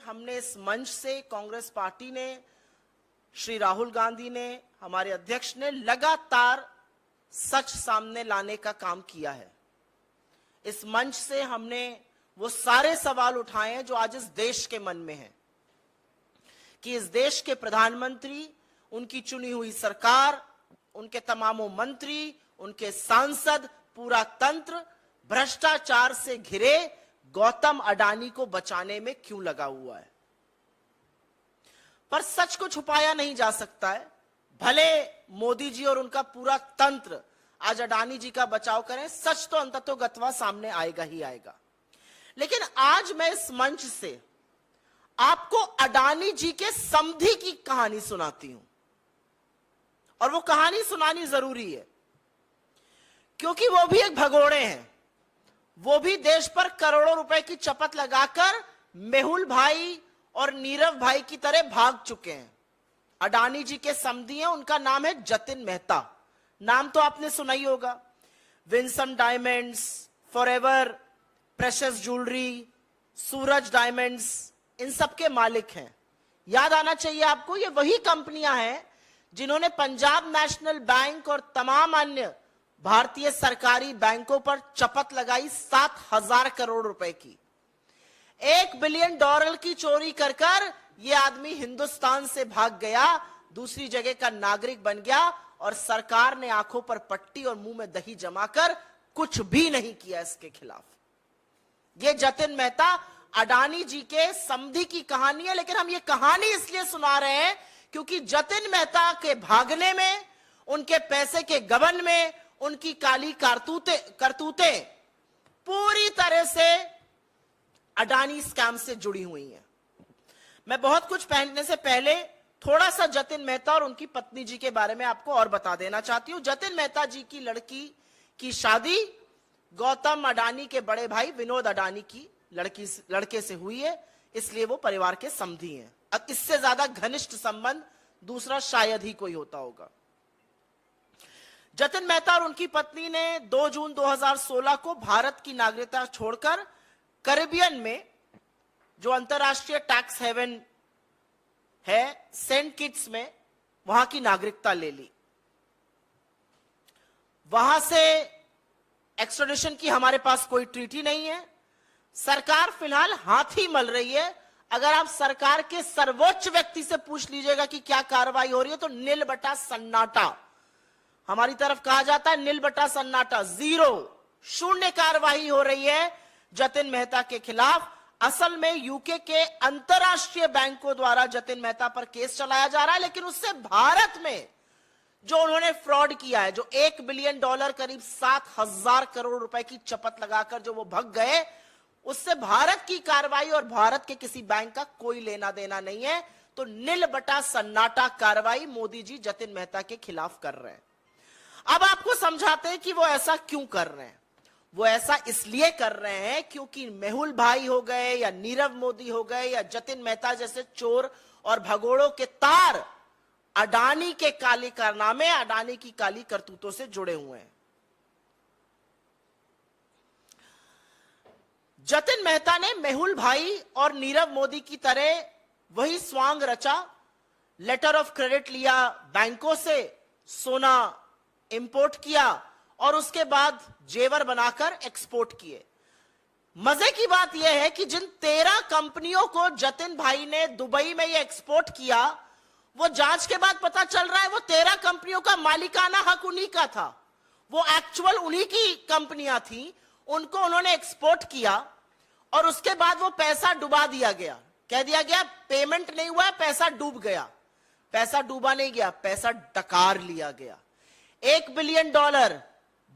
हमने इस मंच से कांग्रेस पार्टी ने, श्री राहुल गांधी ने, हमारे अध्यक्ष ने लगातार सच सामने लाने का काम किया है। इस मंच से हमने वो सारे सवाल उठाए हैं जो आज इस देश के मन में हैं कि इस देश के प्रधानमंत्री, उनकी चुनी हुई सरकार, उनके तमामों मंत्री, उनके सांसद, पूरा तंत्र भ्रष्टाचार से घिरे गौतम अडानी को बचाने में क्यों लगा हुआ है। पर सच को छुपाया नहीं जा सकता है। भले मोदी जी और उनका पूरा तंत्र आज अडानी जी का बचाव करें, सच तो अंततोगत्वा सामने आएगा ही आएगा। लेकिन आज मैं इस मंच से आपको अडानी जी के समधी की कहानी सुनाती हूं, और वो कहानी सुनानी जरूरी है क्योंकि वो भी एक भगोड़े हैं। वो भी देश पर करोड़ों रुपए की चपत लगाकर मेहुल भाई और नीरव भाई की तरह भाग चुके हैं। अडानी जी के समधी हैं, उनका नाम है जतिन मेहता। नाम तो आपने सुना ही होगा। Vinson diamonds, forever precious jewellery, Suraj diamonds, इन सब के मालिक हैं। याद आना चाहिए आपको, ये वही कंपनियां हैं जिन्होंने पंजाब नेशनल बैंक और तमाम अन्य भारतीय सरकारी बैंकों पर चपत लगाई 7,000 करोड़ रुपए की। $1 बिलियन की चोरी कर कर ये आदमी हिंदुस्तान से भाग गया, दूसरी जगह का नागरिक बन गया, और सरकार ने आंखों पर पट्टी और मुंह में दही जमाकर कुछ भी नहीं किया इसके खिलाफ। ये जतिन मेहता अडानी जी के समधी की कहानी है। लेकिन हम ये कहानी इसलिए सुना रहे हैं क्योंकि जतिन मेहता के भागने में, उनके पैसे के गबन में, उनकी काली करतूतें पूरी तरह से अडानी स्कैम से जुड़ी हुई हैं। मैं बहुत कुछ पहनने से पहले थोड़ा सा जतिन मेहता और उनकी पत्नी जी के बारे में आपको और बता देना चाहती हूं। जतिन मेहता जी की लड़की की शादी गौतम अडानी के बड़े भाई विनोद अडानी की लड़के से हुई है, इसलिए वो परिवार के समधी हैं। अब इससे ज्यादा घनिष्ठ संबंध दूसरा शायद ही कोई होता होगा। जतिन मेहता और उनकी पत्नी ने 2 जून 2016 को भारत की नागरिकता छोड़कर कैरिबियन में, जो अंतरराष्ट्रीय टैक्स हेवन है, सेंट किट्स में, वहां की नागरिकता ले ली। वहां से एक्स्ट्राडिशन की हमारे पास कोई ट्रीटी नहीं है। सरकार फिलहाल हाथ ही मल रही है। अगर आप सरकार के सर्वोच्च व्यक्ति से पूछ लीजिएगा कि क्या कार्रवाई हो रही है, तो नील बटा सन्नाटा। हमारी तरफ कहा जाता है नील बटा सन्नाटा, 0, शून्य कार्रवाई हो रही है जतिन मेहता के खिलाफ। असल में यूके के अंतरराष्ट्रीय बैंकों द्वारा जतिन मेहता पर केस चलाया जा रहा है, लेकिन उससे भारत में जो उन्होंने फ्रॉड किया है, जो $1 बिलियन करीब 7,000 करोड़ रुपए की चपत लगाकर जो वो भग गए, उससे भारत की कार्रवाई और भारत के किसी बैंक का कोई लेना देना नहीं है। तो नील बटा सन्नाटा कार्रवाई मोदी जी जतिन मेहता के खिलाफ कर रहे हैं। अब आपको समझाते हैं कि वो ऐसा क्यों कर रहे हैं। वो ऐसा इसलिए कर रहे हैं क्योंकि मेहुल भाई हो गए या नीरव मोदी हो गए या जतिन मेहता जैसे चोर और भगोड़ों के तार अडानी के काले कारनामे, अडानी की काली करतूतों से जुड़े हुए हैं। जतिन मेहता ने मेहुल भाई और नीरव मोदी की तरह वही स्वांग रचा, लेटर ऑफ क्रेडिट लिया बैंकों से, सोना इंपोर्ट किया और उसके बाद जेवर बनाकर एक्सपोर्ट किए। मजे की बात यह है कि जिन 13 कंपनियों को जतिन भाई ने दुबई में ये एक्सपोर्ट किया, वो जांच के बाद पता चल रहा है वो 13 कंपनियों का मालिकाना हक उन्हीं का था। वो एक्चुअल उन्हीं की कंपनियां थी, उनको उन्होंने एक्सपोर्ट किया और उसके बाद वो पैसा डुबा दिया गया। कह दिया गया पेमेंट नहीं हुआ, पैसा डूब गया। पैसा डूबा नहीं गया, पैसा डकार लिया गया। $1 बिलियन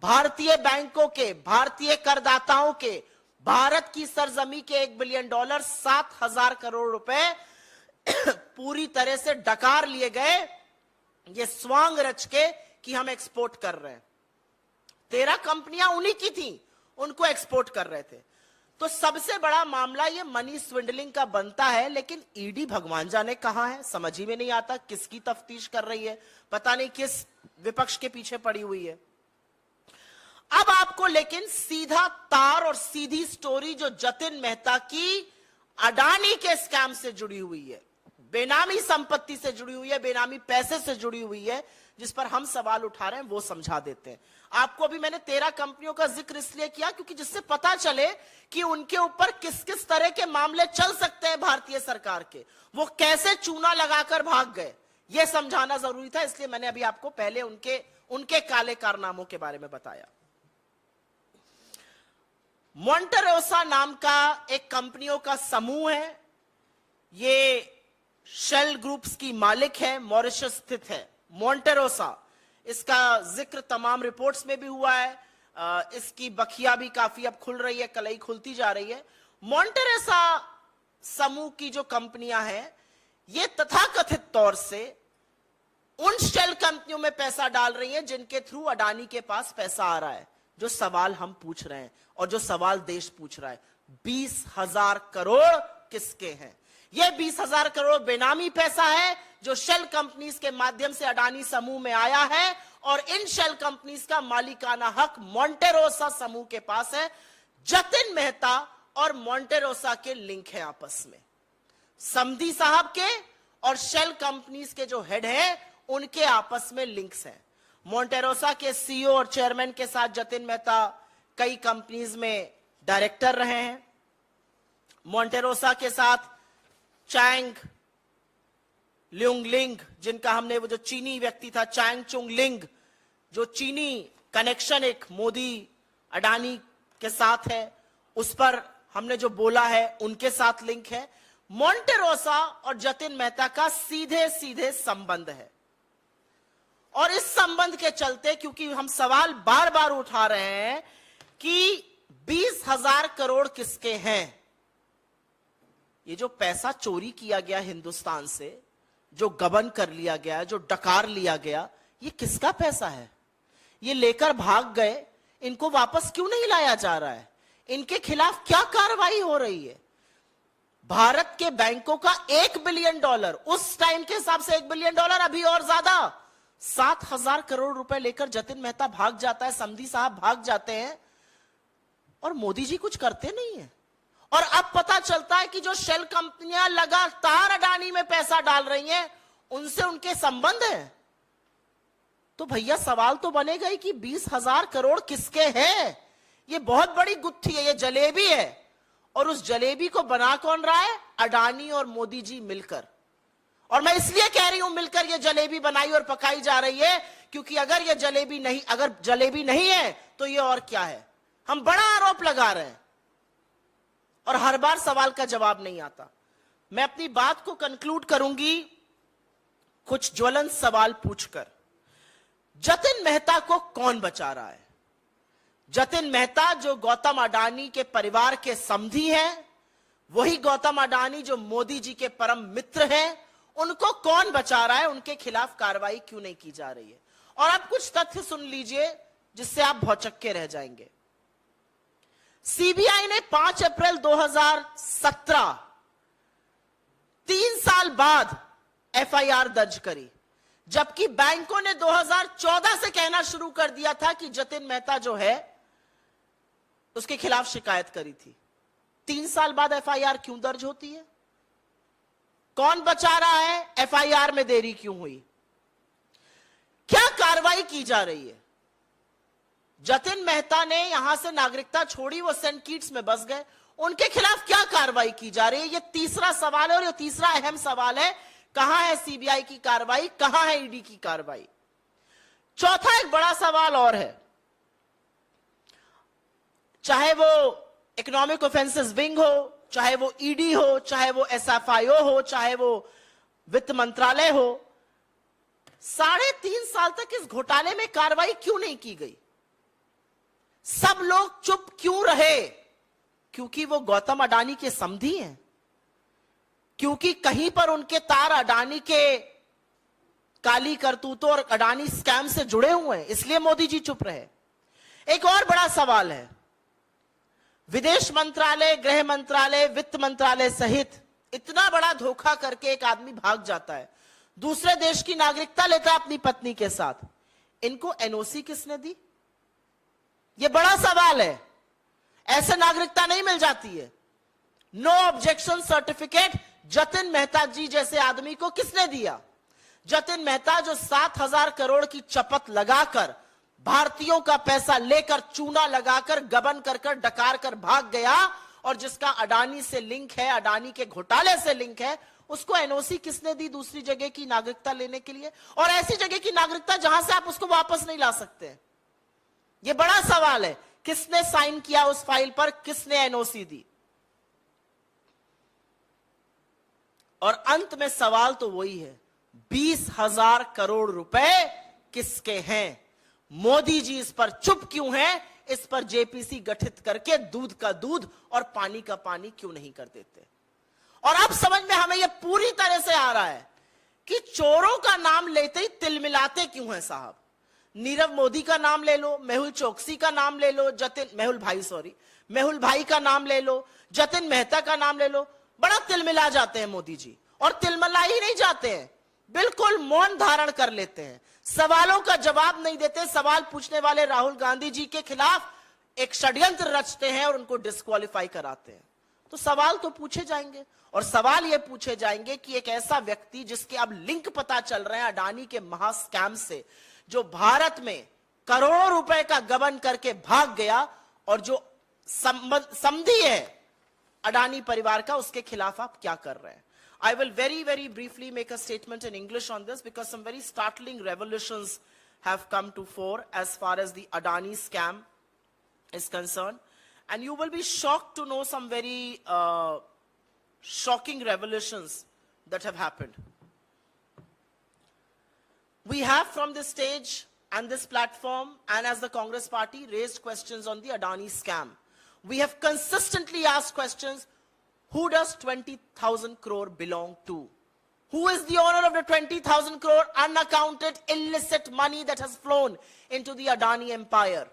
भारतीय बैंकों के, भारतीय करदाताओं के, भारत की सरजमी के $1 बिलियन, 7,000 करोड़ रुपए पूरी तरह से डकार लिए गए, ये स्वांग रच के कि हम एक्सपोर्ट कर रहे हैं। 13 कंपनियां उन्हीं की थी, उनको एक्सपोर्ट कर रहे थे। तो सबसे बड़ा मामला ये मनी स्विंडलिंग का बनता है। लेकिन ईडी भगवान जाने कहां है, समझ ही में नहीं आता किसकी तफ्तीश कर रही है, पता नहीं किस विपक्ष के पीछे पड़ी हुई है। अब आपको लेकिन सीधा तार और सीधी स्टोरी जो जतिन मेहता की अडानी के स्कैम से जुड़ी हुई है, बेनामी संपत्ति से जुड़ी हुई है, बेनामी पैसे से जुड़ी हुई है, जिस पर हम सवाल उठा रहे हैं वो समझा देते हैं आपको। अभी मैंने 13 कंपनियों का जिक्र इसलिए किया क्योंकि जिससे पता चले कि उनके ऊपर किस किस तरह के मामले चल सकते हैं भारतीय सरकार के, वो कैसे चूना लगाकर भाग गए, यह समझाना जरूरी था। इसलिए मैंने अभी आपको पहले उनके काले कारनामों के बारे में बताया। मोंटेरोसा नाम का एक कंपनियों का समूह है, ये शेल ग्रुप्स की मालिक है, मॉरिशस स्थित है मोंटेरोसा। इसका जिक्र तमाम रिपोर्ट्स में भी हुआ है, इसकी बखिया भी काफी अब खुल रही है, कलई खुलती जा रही है। मोंटेरोसा समूह की जो कंपनियां हैं, ये तथाकथित तौर से उन शेल कंपनियों में पैसा डाल रही हैं जिनके थ्रू अडानी के पास पैसा आ रहा है। जो सवाल हम पूछ रहे हैं और जो सवाल देश पूछ रहा है, 20,000 करोड़ किसके हैं? यह 20,000 करोड़ बेनामी पैसा है जो शेल कंपनीज के माध्यम से अडानी समूह में आया है, और इन शेल कंपनीज का मालिकाना हक मोंटेरोसा समूह के पास है। जतिन मेहता और मोंटेरोसा के लिंक है आपस में, समधी साहब के और शेल कंपनीज के जो हेड हैं उनके आपस में लिंक्स हैं। मोंटेरोसा के सीईओ और चेयरमैन के साथ जतिन मेहता कई कंपनीज में डायरेक्टर रहे हैं। मोंटेरोसा के साथ चैंग ल्यूंग लिंग, जिनका हमने वो जो चीनी व्यक्ति था चैंग चुंग लिंग, जो चीनी कनेक्शन एक मोदी अडानी के साथ है, उस पर हमने जो बोला है उनके साथ लिंक है। मोंटेरोसा और जतिन मेहता का सीधे सीधे संबंध है, और इस संबंध के चलते, क्योंकि हम सवाल बार बार उठा रहे हैं कि 20,000 करोड़ किसके हैं, ये जो पैसा चोरी किया गया हिंदुस्तान से, जो गबन कर लिया गया, जो डकार लिया गया, ये किसका पैसा है? ये लेकर भाग गए, इनको वापस क्यों नहीं लाया जा रहा है? इनके खिलाफ क्या कार्रवाई हो रही है? भारत के बैंकों का $1 बिलियन, उस टाइम के हिसाब से $1 बिलियन, अभी और ज्यादा 7,000 करोड़ रुपए लेकर जतिन मेहता भाग जाता है, समधी साहब भाग जाते हैं, और मोदी जी कुछ करते नहीं है। और अब पता चलता है कि जो शेल कंपनियां लगातार अडानी में पैसा डाल रही हैं, उनसे उनके संबंध हैं। तो भैया सवाल तो बनेगा ही कि 20,000 करोड़ किसके हैं? ये बहुत बड़ी गुत्थी है, ये जलेबी है, और उस जलेबी को बना कौन रहा है? अडानी और मोदी जी मिलकर। और मैं इसलिए कह रही हूं मिलकर ये जलेबी बनाई और पकाई जा रही है, क्योंकि अगर ये जलेबी नहीं है तो ये और क्या है? हम बड़ा आरोप लगा रहे हैं और हर बार सवाल का जवाब नहीं आता। मैं अपनी बात को कंक्लूड करूंगी कुछ ज्वलंत सवाल पूछकर। जतिन मेहता को कौन बचा रहा है? जतिन मेहता जो गौतम अडानी के परिवार के समधी हैं, वही गौतम अडानी जो मोदी जी के परम मित्र हैं, उनको कौन बचा रहा है? उनके खिलाफ कार्रवाई क्यों नहीं की जा रही है? और अब कुछ तथ्य सुन लीजिए जिससे आप भौचक्के रह जाएंगे। सीबीआई ने 5 अप्रैल 2017, 3 साल बाद एफआईआर दर्ज करी, जबकि बैंकों ने 2014 से कहना शुरू कर दिया था कि जतिन मेहता जो है उसके खिलाफ शिकायत करी थी। 3 साल बाद एफआईआर क्यों दर्ज होती है? कौन बचा रहा है? एफआईआर में देरी क्यों हुई? क्या कार्रवाई की जा रही है? जतिन मेहता ने यहां से नागरिकता छोड़ी, वो सेंट किट्स में बस गए, उनके खिलाफ क्या कार्रवाई की जा रही है? ये तीसरा सवाल है, और ये तीसरा अहम सवाल है, कहां है सीबीआई की कार्रवाई, कहां है ईडी की कार्रवाई? चौथा एक बड़ा सवाल और है, चाहे वो इकोनॉमिक ऑफेंसेस विंग हो, चाहे वो ईडी हो, चाहे वो एसएफआईओ हो, चाहे वो वित्त मंत्रालय हो, 3.5 साल तक इस घोटाले में कार्रवाई क्यों नहीं की गई? सब लोग चुप क्यों रहे? क्योंकि वो गौतम अडानी के समधी हैं, क्योंकि कहीं पर उनके तार अडानी के काली करतूतों और अडानी स्कैम से जुड़े हुए हैं, इसलिए मोदी जी चुप रहे। एक और बड़ा सवाल है, विदेश मंत्रालय, गृह मंत्रालय, वित्त मंत्रालय सहित इतना बड़ा धोखा करके एक आदमी भाग जाता है, दूसरे देश की नागरिकता लेता है अपनी पत्नी के साथ, इनको एनओसी किसने दी? यह बड़ा सवाल है। ऐसे नागरिकता नहीं मिल जाती है। No objection certificate Jatin Mehta ji जैसे आदमी को किसने दिया? जतिन मेहता जो 7,000 करोड़ की चपत लगाकर भारतीयों का पैसा लेकर चूना लगाकर गबन कर डकार कर भाग गया और जिसका अडानी से लिंक है, अडानी के घोटाले से लिंक है, उसको एनओसी किसने दी दूसरी जगह की नागरिकता लेने के लिए? और ऐसी जगह की नागरिकता जहां से आप उसको वापस नहीं ला सकते। यह बड़ा सवाल है, किसने साइन किया उस फाइल पर, किसने एनओसी दी? और अंत में सवाल तो वही है, 20,000 करोड़ रुपए किसके हैं? मोदी जी इस पर चुप क्यों हैं? इस पर जेपीसी गठित करके दूध का दूध और पानी का पानी क्यों नहीं कर देते? और अब समझ में हमें यह पूरी तरह से आ रहा है कि चोरों का नाम लेते ही तिलमिलाते क्यों हैं साहब? नीरव मोदी का नाम ले लो, मेहुल चोकसी का नाम ले लो, मेहुल भाई का नाम ले लो, जतिन मेहता का नाम ले लो, बड़ा तिलमिला जाते हैं मोदी जी। और तिलमिला ही नहीं जाते हैं, बिल्कुल मौन धारण कर लेते हैं, सवालों का जवाब नहीं देते। सवाल पूछने वाले राहुल गांधी जी के खिलाफ एक षड्यंत्र रचते हैं और उनको डिस्क्वालीफाई कराते हैं। तो सवाल तो पूछे जाएंगे, और सवाल यह पूछे जाएंगे कि एक ऐसा व्यक्ति जिसके अब लिंक पता चल रहे हैं अडानी के महा स्कैम से, जो भारत में करोड़ों रुपए का गबन करके भाग गया और जो समधी है अडानी परिवार का, उसके खिलाफ आप क्या कर रहे हैं? I will very briefly make a statement in English on this because some very startling revelations have come to fore as far as the Adani scam is concerned. And you will be shocked to know some very shocking revelations that have happened. We have from this stage and this platform and as the Congress party raised questions on the Adani scam. We have consistently asked questions. Who does 20,000 crore belong to? Who is the owner of the 20,000 crore unaccounted illicit money that has flown into the Adani empire?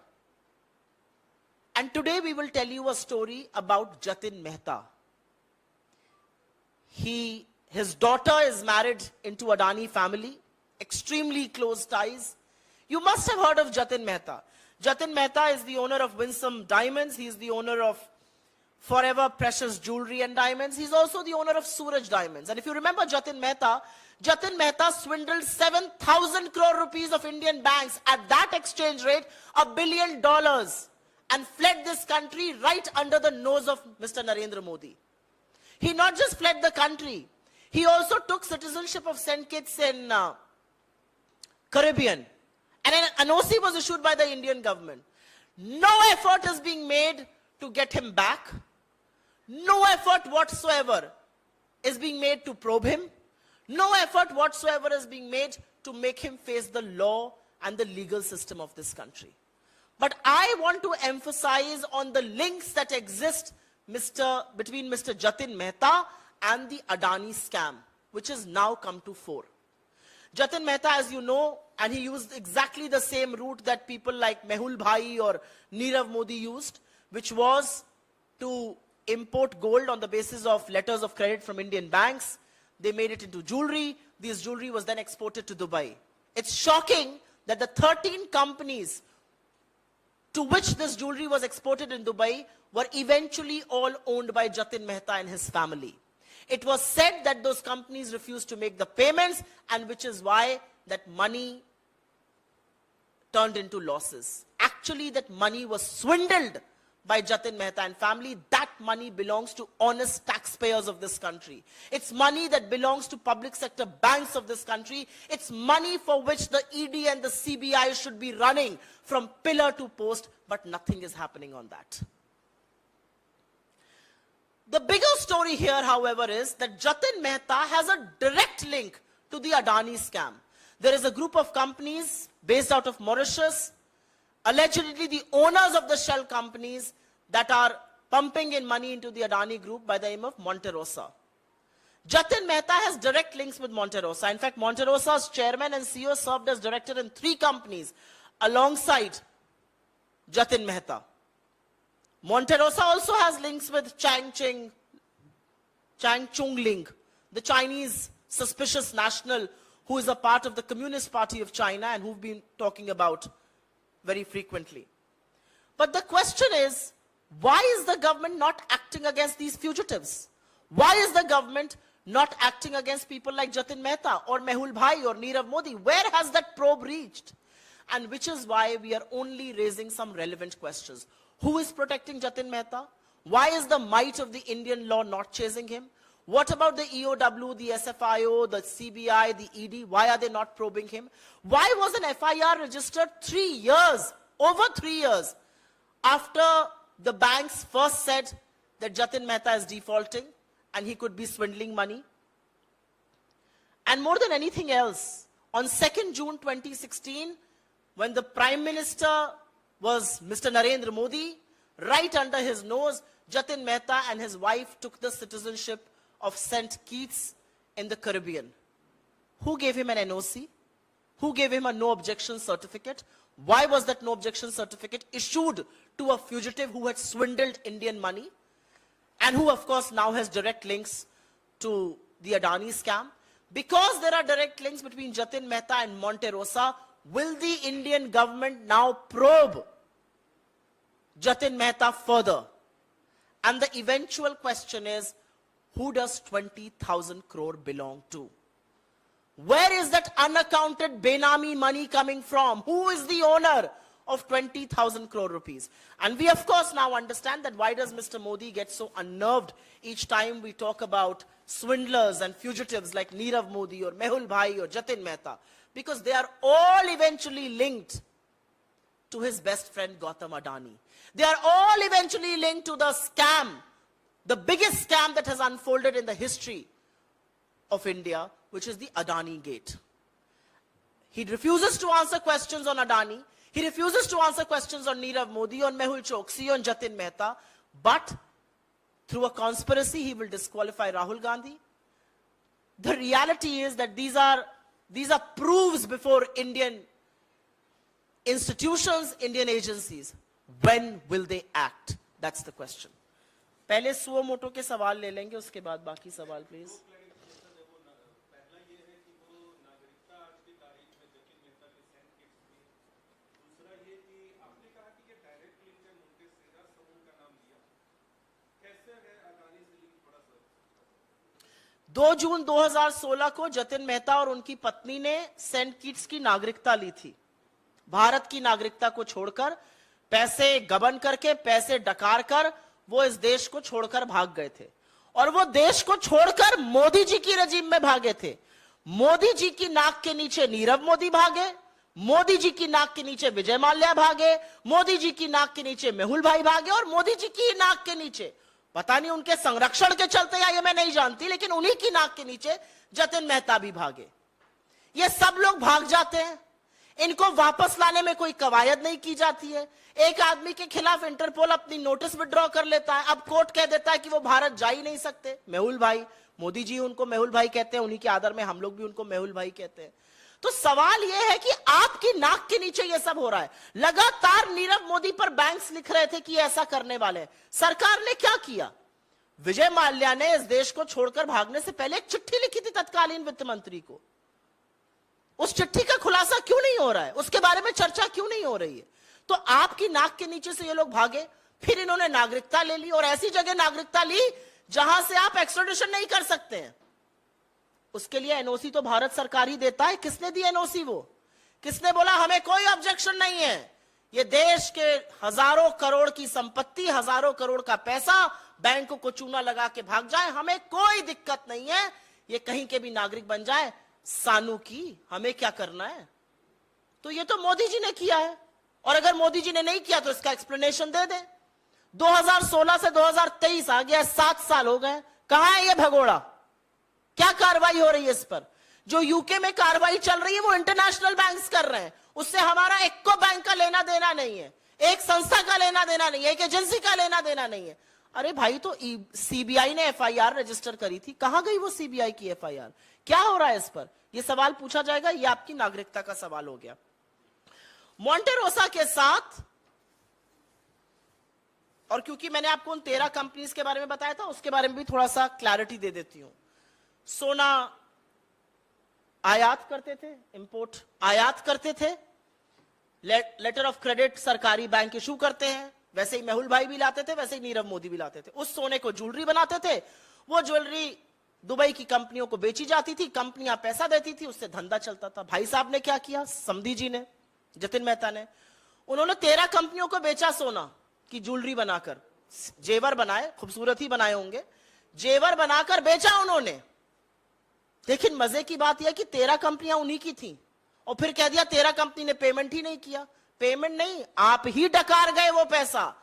And today we will tell you a story about Jatin Mehta. His daughter is married into Adani family, extremely close ties. You must have heard of Jatin Mehta. Jatin Mehta is the owner of Winsome Diamonds. He is the owner of Forever Precious Jewelry and Diamonds. He's also the owner of Suraj Diamonds. And if you remember Jatin Mehta swindled 7,000 crore rupees of Indian banks at that exchange rate, $1 billion, and fled this country right under the nose of Mr. Narendra Modi. He not just fled the country, he also took citizenship of St. Kitts in Caribbean. And an NOC was issued by the Indian government. No effort is being made to get him back. No effort whatsoever is being made to probe him. No effort whatsoever is being made to make him face the law and the legal system of this country. But I want to emphasize on the links that exist between Mr. Jatin Mehta and the Adani scam, which has now come to fore. Jatin Mehta, as you know, and he used exactly the same route that people like Mehul Bhai or Nirav Modi used, which was to import gold on the basis of letters of credit from Indian banks. They made it into jewelry. This jewelry was then exported to Dubai. It's shocking that the 13 companies to which this jewelry was exported in Dubai were eventually all owned by Jatin Mehta and his family. It was said that those companies refused to make the payments, and which is why that money turned into losses. Actually, that money was swindled by Jatin Mehta and family. That money belongs to honest taxpayers of this country. It's money that belongs to public sector banks of this country. It's money for which the ED and the CBI should be running from pillar to post, but nothing is happening on that. The bigger story here, however, is that Jatin Mehta has a direct link to the Adani scam. There is a group of companies based out of Mauritius, allegedly the owners of the shell companies, that are pumping in money into the Adani group by the name of Monte Rosa. Jatin Mehta has direct links with Monte Rosa. In fact, Monte Rosa's chairman and CEO served as director in 3 companies alongside Jatin Mehta. Monte Rosa also has links with Chang Chungling, the Chinese suspicious national who is a part of the Communist Party of China and who've been talking about very frequently. But the question is, Why is the government not acting against these fugitives? Why is the government not acting against people like Jatin Mehta or Mehul Bhai or Nirav Modi? Where has that probe reached? And which is why we are only raising some relevant questions. Who is protecting Jatin Mehta? Why is the might of the Indian law not chasing him? What about the EOW, the SFIO, the CBI, the ED? Why are they not probing him? Why was an FIR registered 3 years, over 3 years, after the banks first said that Jatin Mehta is defaulting and he could be swindling money? And more than anything else, on 2nd June 2016, when the Prime Minister was Mr. Narendra Modi, right under his nose, Jatin Mehta and his wife took the citizenship of St. Kitts in the Caribbean. Who gave him an NOC? Who gave him a no objection certificate? Why was that no objection certificate issued to a fugitive who had swindled Indian money and who, of course, now has direct links to the Adani scam? Because there are direct links between Jatin Mehta and Monte Rosa, will the Indian government now probe Jatin Mehta further? And the eventual question is, who does 20,000 crore belong to? Where is that unaccounted Benami money coming from? Who is the owner of 20,000 crore rupees? And we, of course, now understand that why does Mr. Modi get so unnerved each time we talk about swindlers and fugitives like Nirav Modi or Mehul Bhai or Jatin Mehta? Because they are all eventually linked to his best friend Gautam Adani. They are all eventually linked to the scam, the biggest scam that has unfolded in the history of India, which is the Adani Gate. He refuses to answer questions on Adani. He refuses to answer questions on Nirav Modi, on Mehul Choksi, on Jatin Mehta. But through a conspiracy, he will disqualify Rahul Gandhi. The reality is that these are proofs before Indian institutions, Indian agencies. When will they act? That's the question. पहले suo motu के सवाल ले लेंगे, उसके बाद बाकी सवाल please. दो जून 2016 को जतिन मेहता और उनकी पत्नी ने सेंट किट्स की नागरिकता ली थी. भारत की नागरिकता को छोड़कर, पैसे गबन करके, पैसे डकार कर वो इस देश को छोड़कर भाग गए थे. और वो देश को छोड़कर मोदी जी की रजीम में भागे थे. मोदी जी की नाक के नीचे नीरव मोदी भागे, मोदी जी की नाक के नीचे विजय माल्या भागे, मोदी जी की नाक के नीचे मेहुल भाई भागे, और मोदी जी की नाक के नीचे, पता नहीं उनके संरक्षण के चलते या ये मैं नहीं जानती, लेकिन उन्हीं की नाक के नीचे जतिन मेहता भी भागे. ये सब लोग भाग जाते हैं. इनको वापस लाने में कोई कवायद नहीं की जाती है. एक आदमी के खिलाफ इंटरपोल अपनी नोटिस विड्रॉ कर लेता है. अब कोर्ट कह देता है कि वो भारत जा ही नहीं सकते. मेहुल भाई, मोदी जी उनको मेहुल भाई कहते हैं, उन्हीं के आदर में हम लोग भी उनको मेहुल भाई कहते हैं. तो सवाल यह है कि आपकी नाक के नीचे यह सब हो रहा है. लगातार नीरव मोदी पर बैंक्स लिख रहे थे कि ऐसा करने वाले हैं. सरकार ने क्या किया? विजय माल्या ने इस देश को छोड़कर भागने से पहले एक चिट्ठी लिखी थी तत्कालीन वित्त मंत्री को. उस चिट्ठी का खुलासा क्यों नहीं हो रहा है? उसके बारे में चर्चा क्यों नहीं हो रही है? तो आपकी नाक के नीचे से ये लोग भागे, फिर इन्होंने नागरिकता ले ली, और ऐसी जगह नागरिकता ली जहां से आप एक्स्ट्राडिशन नहीं कर सकते हैं. उसके लिए एनओसी तो भारत सरकार ही देता है. किसने दी एनओसी? वो किसने बोला हमें कोई ऑब्जेक्शन नहीं है, ये देश के हजारों करोड़ की संपत्ति, हजारों करोड़ का पैसा बैंकों को चूना लगा के भाग जाए, हमें कोई दिक्कत नहीं है, ये कहीं के भी नागरिक बन जाए, सानू की, हमें क्या करना है? तो ये तो मोदी जी ने किया है. और अगर मोदी जी ने नहीं किया तो इसका एक्सप्लेनेशन दे दे. 2016 से 2023 आ गया, 7 साल हो गए. कहां है ये भगोड़ा? क्या कार्रवाई हो रही है इस पर? जो यूके में कार्रवाई चल रही है वो इंटरनेशनल बैंक्स कर रहे हैं. उससे हमारा एक को बैंक का लेना देना नहीं है, एक संस्था का लेना देना नहीं है, एक एजेंसी का लेना देना नहीं है. अरे भाई, तो सीबीआई ने एफआईआर रजिस्टर करी थी, कहां गई वो सीबीआई की एफआईआर? क्या हो रहा है इस पर? ये सवाल पूछा जाएगा. ये आपकी नागरिकता का सवाल हो गया. मोंटे रोसा के साथ, और क्योंकि मैंने आपको उन 13 कंपनीज के बारे में बताया था, उसके बारे में भी थोड़ा सा क्लैरिटी दे देती हूं. सोना आयात करते थे, इंपोर्ट आयात करते थे, लेटर ऑफ क्रेडिट सरकारी बैंक इशू करते हैं, वैसे ही मेहुल भाई भी लाते थे, वैसे ही नीरव मोदी भी लाते थे। उस सोने को ज्वेलरी बनाते थे, वो ज्वेलरी दुबई की कंपनियों को बेची जाती थी, कंपनियां पैसा देती थी, उससे धंधा चलता था। भाई साहब ने क्या किया, समधी जी ने, जतिन मेहता ने, उन्होंने 13 कंपनियों को बेचा सोना की ज्वेलरी बनाकर, जेवर बनाए, खूबसूरत ही बनाए होंगे, जेवर बनाकर बेचा उन्होंने। लेकिन मजे की बात यह कि 13 कंपनियां उन्हीं की थी, और फिर कह दिया 13 कंपनी ने पेमेंट ही नहीं किया। पेमेंट नहीं, आप ही डकार गए वो पैसा,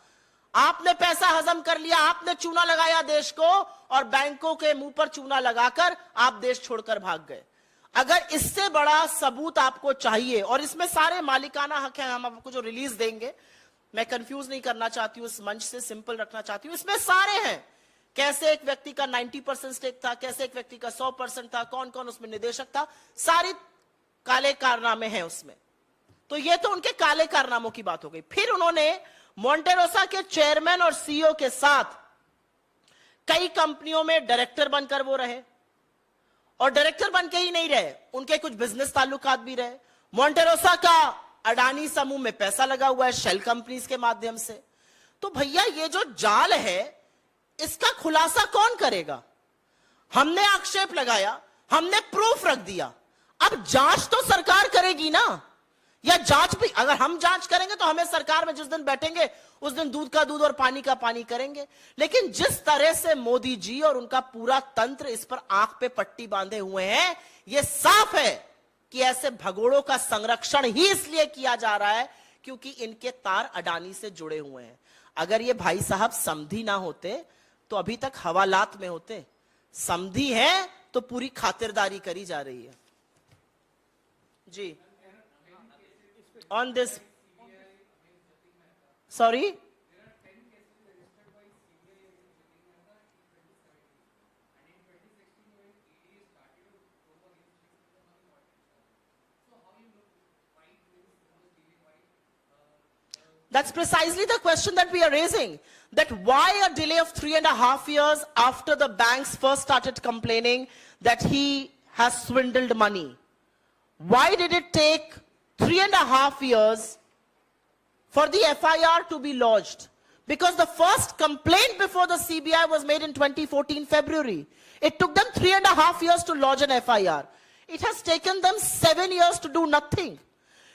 आपने पैसा हजम कर लिया, आपने चूना लगाया देश को, और बैंकों के मुंह पर चूना लगाकर आप देश छोड़कर भाग गए। अगर इससे बड़ा सबूत आपको चाहिए, और इसमें सारे मालिकाना हक हैं, हम आपको जो रिलीज देंगे, मैं कंफ्यूज नहीं करना चाहती हूं, इस मंच से सिंपल रखना चाहती हूं, इसमें सारे हैं, कैसे एक व्यक्ति का 90% स्टेक था, कैसे एक व्यक्ति का 100% था, कौन कौन उसमें निदेशक था, सारी काले कारनामे हैं उसमें। तो ये तो उनके काले कारनामों की बात हो गई। फिर उन्होंने मोंटेरोसा के चेयरमैन और सीईओ के साथ कई कंपनियों में डायरेक्टर बनकर वो रहे, और डायरेक्टर बनके ही नहीं रहे, उनके कुछ बिजनेस ताल्लुकात भी रहे। मोंटेरोसा का अडानी समूह में पैसा लगा हुआ है शेल कंपनीज के माध्यम से। तो भैया ये जो जाल है, इसका खुलासा कौन करेगा? हमने आक्षेप लगाया, हमने प्रूफ रख दिया, अब जांच तो सरकार करेगी ना, या जांच भी अगर हम जांच करेंगे तो हमें सरकार में जिस दिन बैठेंगे उस दिन दूध का दूध और पानी का पानी करेंगे। लेकिन जिस तरह से मोदी जी और उनका पूरा तंत्र इस पर आंख पे पट्टी बांधे हुए हैं, यह साफ है कि ऐसे भगोड़ों का संरक्षण ही इसलिए किया जा रहा है क्योंकि इनके तार अडानी से जुड़े हुए हैं। अगर ये भाई साहब समधी ना होते तो अभी तक हवालात में होते, समधी है तो पूरी खातिरदारी करी जा रही है। जी, on this, sorry, that's precisely the question that we are raising, that why a delay of 3.5 years after the banks first started complaining that he has swindled money? Why did it take 3.5 years for the FIR to be lodged? Because the first complaint before the CBI was made in 2014 February. It took them 3.5 years to lodge an FIR. It has taken them 7 years to do nothing.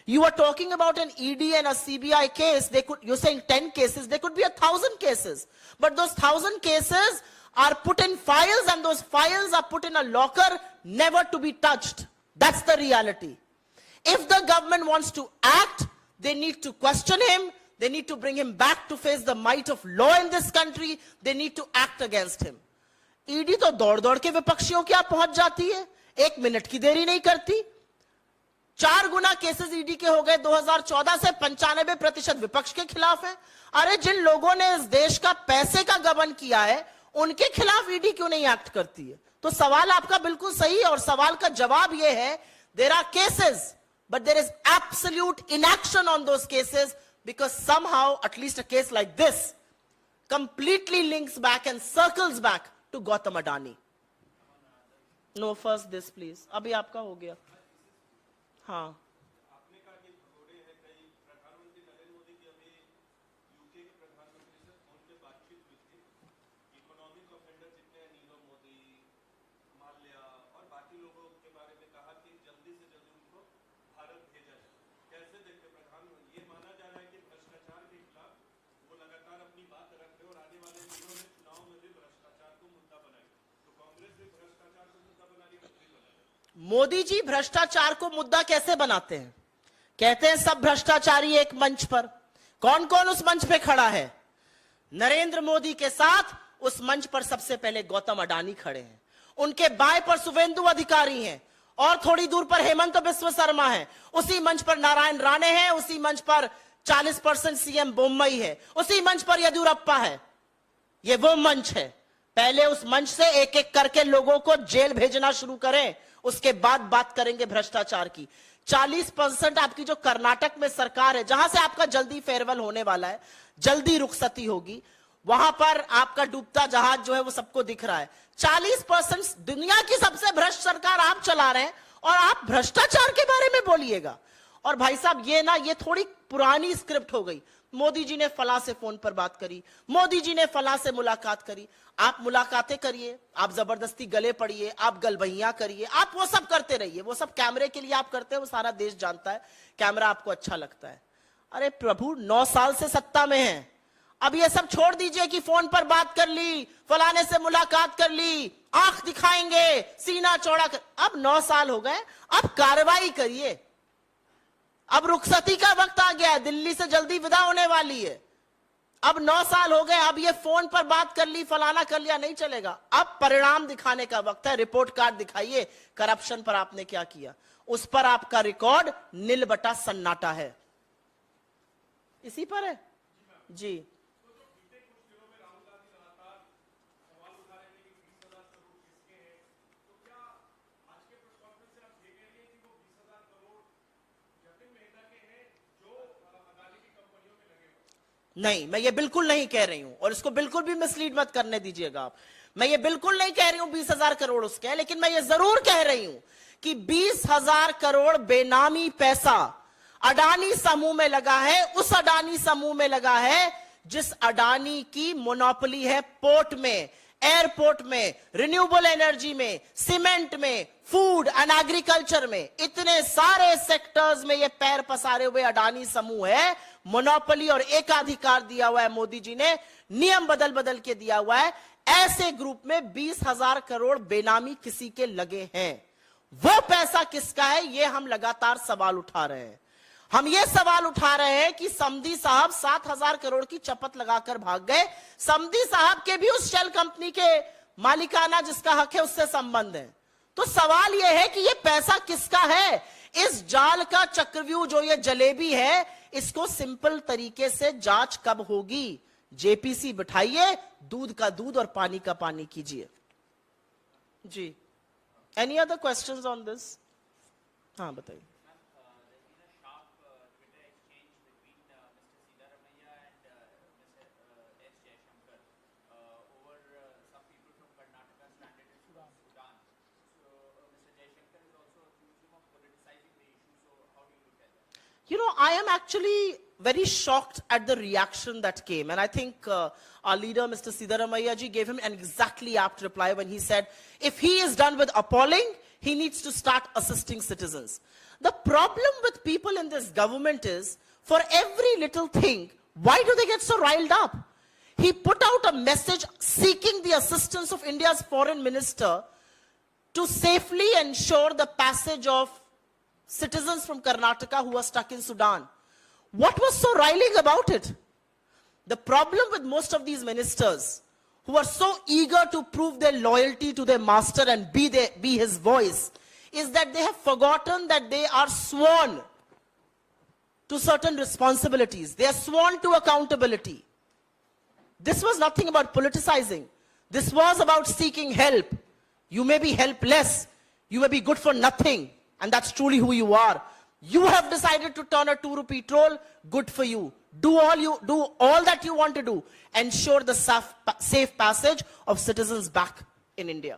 You are talking about an ED and a CBI case. You're saying 10 cases. There could be 1,000 cases. But those 1,000 cases are put in files, and those files are put in a locker, never to be touched. That's the reality. If the government wants to act, they need to question him. They need to bring him back to face the might of law in this country. They need to act against him. ED तो दौड़ दौड़ के विपक्षियों के यहाँ पहुंच जाती है, 1 minute की देरी नहीं करती। 4 गुना केसेस ईडी के हो गए 2014 से, 95% विपक्ष के खिलाफ है। अरे जिन लोगों ने इस देश का पैसे का गबन किया है, उनके खिलाफ ईडी क्यों नहीं एक्ट करती है? तो सवाल आपका बिल्कुल सही है, और सवाल का जवाब यह है, there are cases, but there is absolute inaction on those cases, because somehow, at least a case like this, completely links back and circles back to Gautam Adani. No, first this please. अभी आपका हो गया। हाँ, मोदी जी भ्रष्टाचार को मुद्दा कैसे बनाते हैं? कहते हैं सब भ्रष्टाचारी एक मंच पर। कौन कौन उस मंच पे खड़ा है? नरेंद्र मोदी के साथ उस मंच पर सबसे पहले गौतम अडानी खड़े हैं, उनके बाएं पर शुभेंदु अधिकारी हैं, और थोड़ी दूर पर हेमंत बिस्व शर्मा है, उसी मंच पर नारायण राणे हैं, उसी मंच पर 40% सीएम बोम्मई है, उसी मंच पर येदियुरप्पा है। ये वो मंच है। पहले उस मंच से एक एक करके लोगों को जेल भेजना शुरू करें, उसके बाद बात करेंगे भ्रष्टाचार की। 40% आपकी जो कर्नाटक में सरकार है, जहां से आपका जल्दी फेयरवेल होने वाला है, जल्दी रुखसती होगी, वहां पर आपका डूबता जहाज जो है वो सबको दिख रहा है। 40% दुनिया की सबसे भ्रष्ट सरकार आप चला रहे हैं, और आप भ्रष्टाचार के बारे में बोलिएगा। और भाई साहब ये थोड़ी पुरानी स्क्रिप्ट हो गई। मोदी जी ने फलां से फोन पर बात करी, मोदी जी ने फलां से मुलाकात करी। आप मुलाकातें करिए, आप जबरदस्ती गले पड़िए, आप गलबहियां करिए, आप वो सब करते रहिए। वो सब कैमरे के लिए आप करते हैं, वो सारा देश जानता है, कैमरा आपको अच्छा लगता है। अरे प्रभु, 9 साल से सत्ता में है, अब ये सब छोड़ दीजिए कि फोन पर बात कर ली, फलाने से मुलाकात कर ली, आंख दिखाएंगे, सीना चौड़ा कर। अब 9 साल हो गए, अब कार्रवाई करिए। अब रुखसती का वक्त आ गया है, दिल्ली से जल्दी विदा होने वाली है। अब 9 साल हो गए, अब ये फोन पर बात कर ली, फलाना कर लिया, नहीं चलेगा। अब परिणाम दिखाने का वक्त है। रिपोर्ट कार्ड दिखाइए, करप्शन पर आपने क्या किया। उस पर आपका रिकॉर्ड नील बटा सन्नाटा है। इसी पर है जी। नहीं, मैं ये बिल्कुल नहीं कह रही हूं, और इसको बिल्कुल भी मिसलीड मत करने दीजिएगा आप। मैं ये बिल्कुल नहीं कह रही हूं 20,000 करोड़ उसके हैं, लेकिन मैं ये जरूर कह रही हूं कि 20,000 करोड़ बेनामी पैसा अडानी समूह में लगा है। उस अडानी समूह में लगा है जिस अडानी की मोनोपोली है पोर्ट में, एयरपोर्ट में, रिन्यूएबल एनर्जी में, सीमेंट में, फूड एंड एग्रीकल्चर में, इतने सारे सेक्टर्स में ये पैर पसारे हुए अडानी समूह है। मोनोपोली और एकाधिकार दिया हुआ है मोदी जी ने, नियम बदल बदल के दिया हुआ है। ऐसे ग्रुप में 20,000 करोड़ बेनामी किसी के लगे हैं। वो पैसा किसका है, ये हम लगातार सवाल उठा रहे हैं। हम ये सवाल उठा रहे हैं कि समधी साहब 7,000 करोड़ की चपत लगाकर भाग गए। समधी साहब के भी उस शेल कंपनी के मालिकाना जिसका हक है उससे संबंध है। तो सवाल यह है कि ये पैसा किसका है। इस जाल का चक्रव्यूह जो ये जलेबी है, इसको सिंपल तरीके से जांच कब होगी। जेपीसी बिठाइए, दूध का दूध और पानी का पानी कीजिए। जी, any other questions on this? हाँ बताइए। You know, I am actually very shocked at the reaction that came. And I think our leader, Mr. Siddaramaiah ji, gave him an exactly apt reply when he said, if he is done with appalling, he needs to start assisting citizens. The problem with people in this government is, for every little thing, why do they get so riled up? He put out a message seeking the assistance of India's foreign minister to safely ensure the passage of citizens from Karnataka who are stuck in Sudan. What was so riling about it? The problem with most of these ministers who are so eager to prove their loyalty to their master and be his voice is that they have forgotten that they are sworn to certain responsibilities. They are sworn to accountability. This was nothing about politicizing. This was about seeking help. You may be helpless. You may be good for nothing. And that's truly who you are. You have decided to turn a 2 rupee toll. Good for you. Do all that you want to do. Ensure the safe passage of citizens back in India.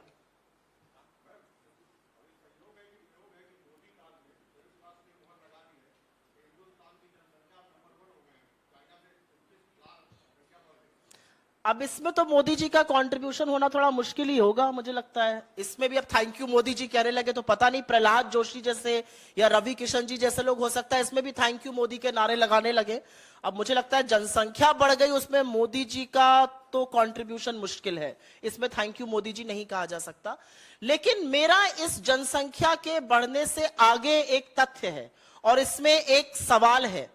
अब इसमें तो मोदी जी का contribution होना थोड़ा मुश्किल ही होगा, मुझे लगता है। इसमें भी अब थैंक यू मोदी जी कहने लगे तो पता नहीं प्रहलाद जोशी जैसे या रवि किशन जी जैसे लोग हो सकता है इसमें भी थैंक यू मोदी के नारे लगाने लगे। अब मुझे लगता है जनसंख्या बढ़ गई, उसमें मोदी जी का तो कंट्रीब्यूशन मुश्किल है, इसमें थैंक यू मोदी जी नहीं कहा जा सकता। लेकिन मेरा इस जनसंख्या के बढ़ने से आगे एक तथ्य है और इसमें एक सवाल है।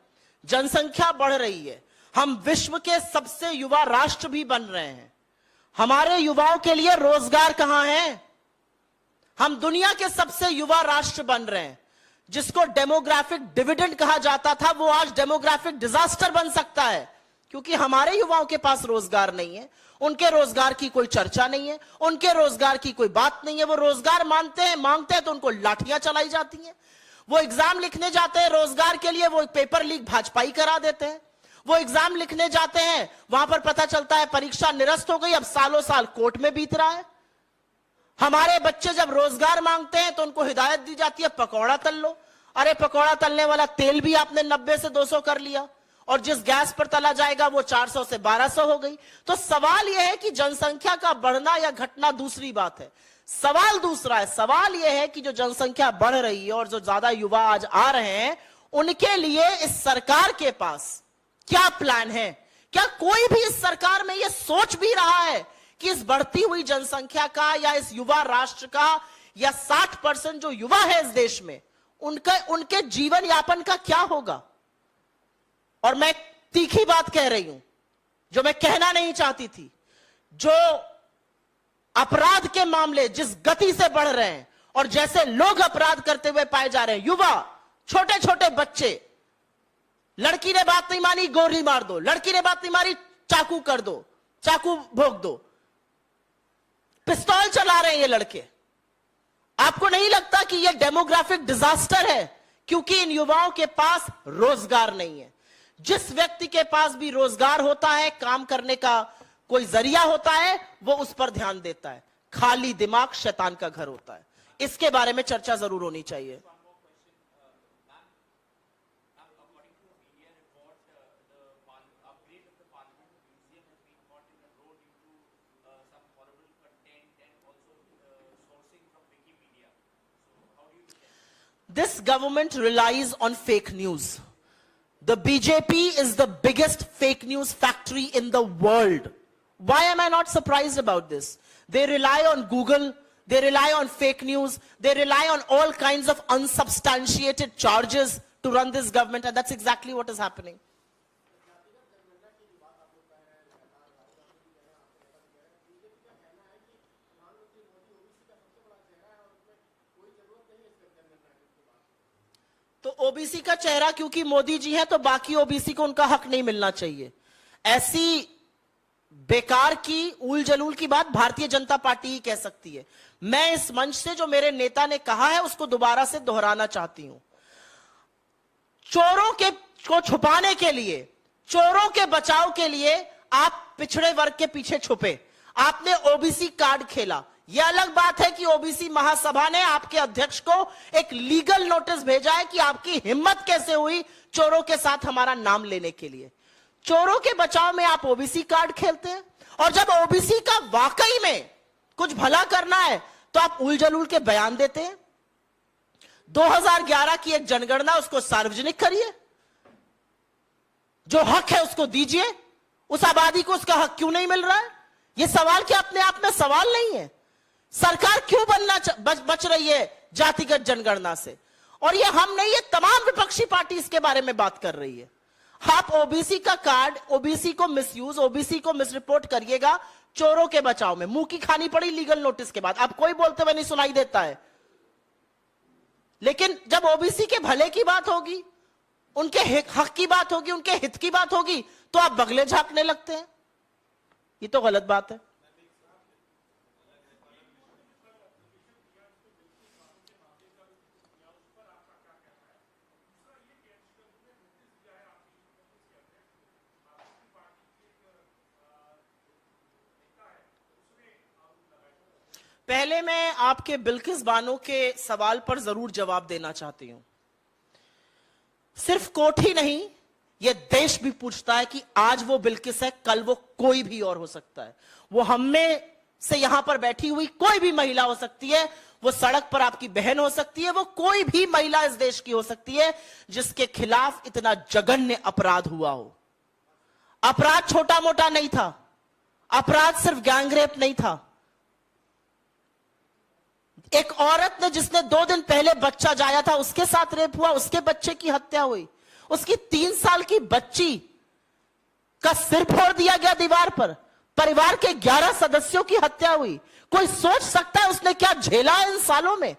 जनसंख्या बढ़ रही है, हम विश्व के सबसे युवा राष्ट्र भी बन रहे हैं। हमारे युवाओं के लिए रोजगार कहां है? हम दुनिया के सबसे युवा राष्ट्र बन रहे हैं। जिसको डेमोग्राफिक डिविडेंड कहा जाता था वो आज डेमोग्राफिक डिजास्टर बन सकता है, क्योंकि हमारे युवाओं के पास रोजगार नहीं है, उनके रोजगार की कोई चर्चा नहीं है, उनके रोजगार की कोई बात नहीं है। वो रोजगार मांगते हैं तो उनको लाठियां चलाई जाती हैं। वो एग्जाम लिखने जाते हैं रोजगार के लिए, वो पेपर लीक भाजपाई करा देते हैं। वो एग्जाम लिखने जाते हैं, वहां पर पता चलता है परीक्षा निरस्त हो गई, अब सालों साल कोर्ट में बीत रहा है। हमारे बच्चे जब रोजगार मांगते हैं तो उनको हिदायत दी जाती है पकौड़ा तल लो। अरे पकौड़ा तलने वाला तेल भी आपने 90 से 200 कर लिया। और जिस गैस पर तला जाएगा वो 400 से 1200 हो गई। तो सवाल यह है कि जनसंख्या का बढ़ना या घटना दूसरी बात है, सवाल दूसरा है। सवाल यह है कि जो जनसंख्या बढ़ रही है और जो ज्यादा युवा आज आ रहे हैं, उनके लिए इस सरकार के पास क्या प्लान है? क्या कोई भी इस सरकार में यह सोच भी रहा है कि इस बढ़ती हुई जनसंख्या का या इस युवा राष्ट्र का या 60% जो युवा है इस देश में, उनके जीवन यापन का क्या होगा? और मैं तीखी बात कह रही हूं जो मैं कहना नहीं चाहती थी। जो अपराध के मामले जिस गति से बढ़ रहे हैं और जैसे लोग अपराध करते हुए पाए जा रहे हैं, युवा, छोटे छोटे बच्चे, लड़की ने बात नहीं मानी गोली मार दो, लड़की ने बात नहीं मानी चाकू कर दो, चाकू भोंक दो, पिस्तौल चला रहे हैं ये लड़के। आपको नहीं लगता कि ये डेमोग्राफिक डिजास्टर है? क्योंकि इन युवाओं के पास रोजगार नहीं है। जिस व्यक्ति के पास भी रोजगार होता है, काम करने का कोई जरिया होता है, वो उस पर ध्यान देता है। खाली दिमाग शैतान का घर होता है। इसके बारे में चर्चा जरूर होनी चाहिए। This government relies on fake news. The BJP is the biggest fake news factory in the world. Why am I not surprised about this? They rely on Google, they rely on fake news, they rely on all kinds of unsubstantiated charges to run this government, and that's exactly what is happening. तो OBC का चेहरा क्योंकि मोदी जी हैं, तो बाकी OBC को उनका हक नहीं मिलना चाहिए। ऐसी बेकार की उल जलूल की बात भारतीय जनता पार्टी ही कह सकती है। मैं इस मंच से जो मेरे नेता ने कहा है उसको दोबारा से दोहराना चाहती हूं। चोरों को छुपाने के लिए, चोरों के बचाव के लिए आप पिछड़े वर्ग के पीछे छुपे, आपने ओबीसी कार्ड खेला। यह अलग बात है कि ओबीसी महासभा ने आपके अध्यक्ष को एक लीगल नोटिस भेजा है कि आपकी हिम्मत कैसे हुई चोरों के साथ हमारा नाम लेने के लिए। चोरों के बचाव में आप ओबीसी कार्ड खेलते हैं, और जब ओबीसी का वाकई में कुछ भला करना है तो आप उल जलूल के बयान देते हैं। 2011 की एक जनगणना, उसको सार्वजनिक करिए, जो हक है उसको दीजिए। उस आबादी को उसका हक क्यों नहीं मिल रहा है? यह सवाल क्या अपने आप में सवाल नहीं है? सरकार क्यों बच रही है जातिगत जनगणना से? और ये हम नहीं, ये तमाम विपक्षी पार्टी इसके बारे में बात कर रही है। आप ओबीसी का कार्ड, ओबीसी को मिसयूज, ओबीसी को मिसरिपोर्ट करिएगा चोरों के बचाव में। मुंह की खानी पड़ी लीगल नोटिस के बाद। अब कोई बोलते हुए नहीं सुनाई देता है, लेकिन जब ओबीसी के भले की बात होगी, उनके हक की बात होगी, उनके हित की बात होगी, तो आप बगले झांकने लगते हैं। ये तो गलत बात है। पहले मैं आपके बिल्किस बानो के सवाल पर जरूर जवाब देना चाहती हूं। सिर्फ कोर्ट ही नहीं, यह देश भी पूछता है कि आज वो बिल्किस है, कल वो कोई भी और हो सकता है। वो हम में से यहां पर बैठी हुई कोई भी महिला हो सकती है, वो सड़क पर आपकी बहन हो सकती है, वो कोई भी महिला इस देश की हो सकती है जिसके खिलाफ इतना जघन्य अपराध हुआ हो। अपराध छोटा मोटा नहीं था, अपराध सिर्फ गैंगरेप नहीं था। एक औरत ने, जिसने 2 दिन पहले बच्चा जाया था, उसके साथ रेप हुआ, उसके बच्चे की हत्या हुई। उसकी 3 साल की बच्ची का सिर फोड़ दिया गया दीवार पर। परिवार के 11 सदस्यों की हत्या हुई। कोई सोच सकता है उसने क्या झेला इन सालों में?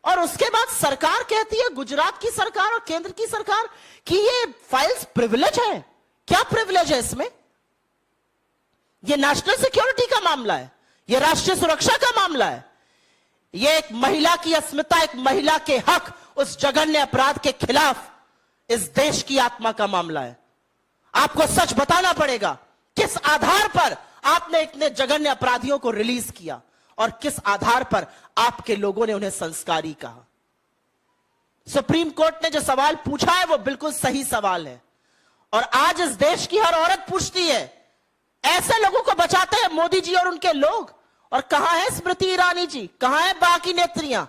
और उसके बाद सरकार कहती है, गुजरात की सरकार और केंद्र की सरकार, कि ये फाइल्स प्रिविलेज है। क्या प्रिविलेज है इसमें? ये नेशनल सिक्योरिटी का मामला है, ये राष्ट्रीय सुरक्षा का मामला है, ये एक महिला की अस्मिता, एक महिला के हक, उस जघन्य अपराध के खिलाफ इस देश की आत्मा का मामला है। आपको सच बताना पड़ेगा, किस आधार पर आपने इतने जघन्य अपराधियों को रिलीज किया और किस आधार पर आपके लोगों ने उन्हें संस्कारी कहा। सुप्रीम कोर्ट ने जो सवाल पूछा है वो बिल्कुल सही सवाल है। और आज इस देश की हर औरत पूछती है, ऐसे लोगों को बचाते हैं मोदी जी और उनके लोग। और कहां है स्मृति ईरानी जी, कहां है बाकी नेत्रियां,